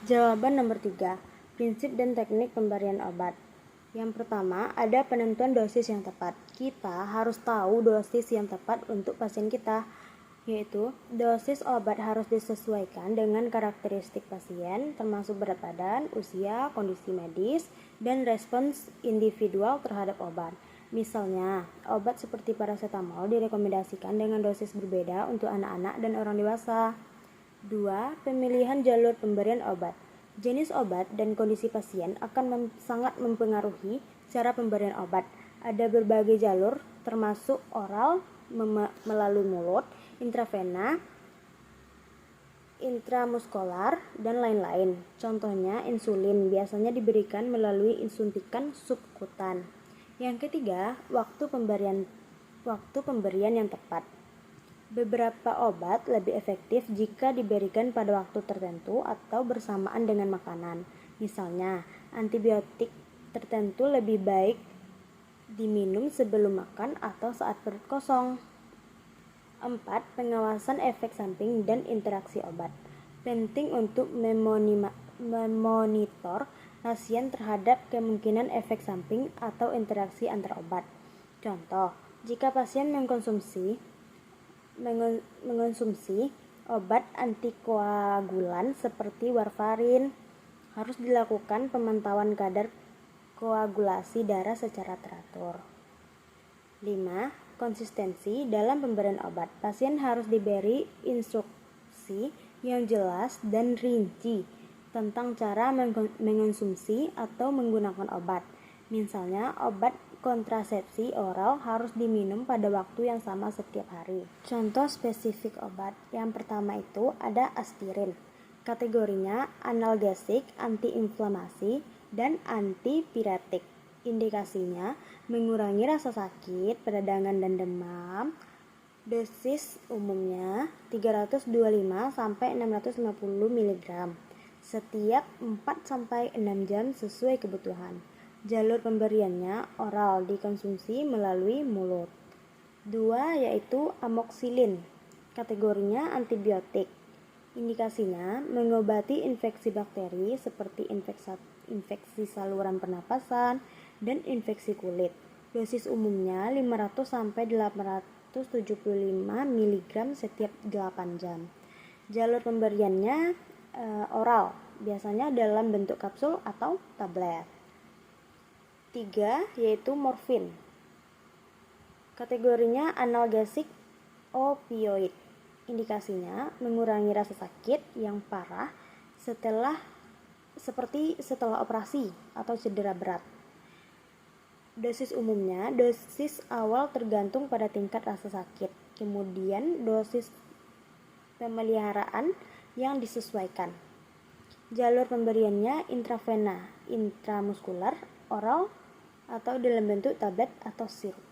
Jawaban nomor 3. Prinsip dan teknik pemberian obat. Yang pertama, ada penentuan dosis yang tepat. Kita harus tahu dosis yang tepat untuk pasien kita, yaitu dosis obat harus disesuaikan dengan karakteristik pasien, termasuk berat badan, usia, kondisi medis, dan respons individual terhadap obat. Misalnya, obat seperti paracetamol direkomendasikan dengan dosis berbeda untuk anak-anak dan orang dewasa. 2. Pemilihan jalur pemberian obat. Jenis obat dan kondisi pasien akan sangat mempengaruhi cara pemberian obat. Ada berbagai jalur, termasuk oral, melalui mulut, intravena, intramuskular, dan lain-lain. Contohnya, insulin biasanya diberikan melalui suntikan subkutan. Yang ketiga, waktu pemberian yang tepat. Beberapa obat lebih efektif jika diberikan pada waktu tertentu atau bersamaan dengan makanan. Misalnya, antibiotik tertentu lebih baik diminum sebelum makan atau saat perut kosong. 4. Pengawasan efek samping dan interaksi obat. Penting untuk memonitor pasien terhadap kemungkinan efek samping atau interaksi antar obat. Contoh, jika pasien mengonsumsi obat antikoagulan seperti warfarin, harus dilakukan pemantauan kadar koagulasi darah secara teratur. 5. Konsistensi dalam pemberian obat. Pasien harus diberi instruksi yang jelas dan rinci tentang cara mengonsumsi atau menggunakan obat. Misalnya, obat kontrasepsi oral harus diminum pada waktu yang sama setiap hari. Contoh spesifik obat. Yang pertama itu ada aspirin. Kategorinya analgesik, antiinflamasi, dan antipiretik. Indikasinya mengurangi rasa sakit, peradangan dan demam. Dosis umumnya 325 sampai 650 mg setiap 4-6 jam sesuai kebutuhan. Jalur pemberiannya oral, dikonsumsi melalui mulut. 2. Yaitu amoxilin. Kategorinya antibiotik. Indikasinya mengobati infeksi bakteri seperti infeksi saluran pernapasan dan infeksi kulit. Dosis umumnya 500 sampai 875 mg setiap 8 jam. Jalur pemberiannya oral, biasanya dalam bentuk kapsul atau tablet. 3. Yaitu morfin. Kategorinya analgesik opioid. Indikasinya mengurangi rasa sakit yang parah seperti setelah operasi atau cedera berat. Dosis umumnya, dosis awal tergantung pada tingkat rasa sakit. Kemudian dosis pemeliharaan yang disesuaikan. Jalur pemberiannya intravena, intramuskular, oral, atau dalam bentuk tablet atau sirup.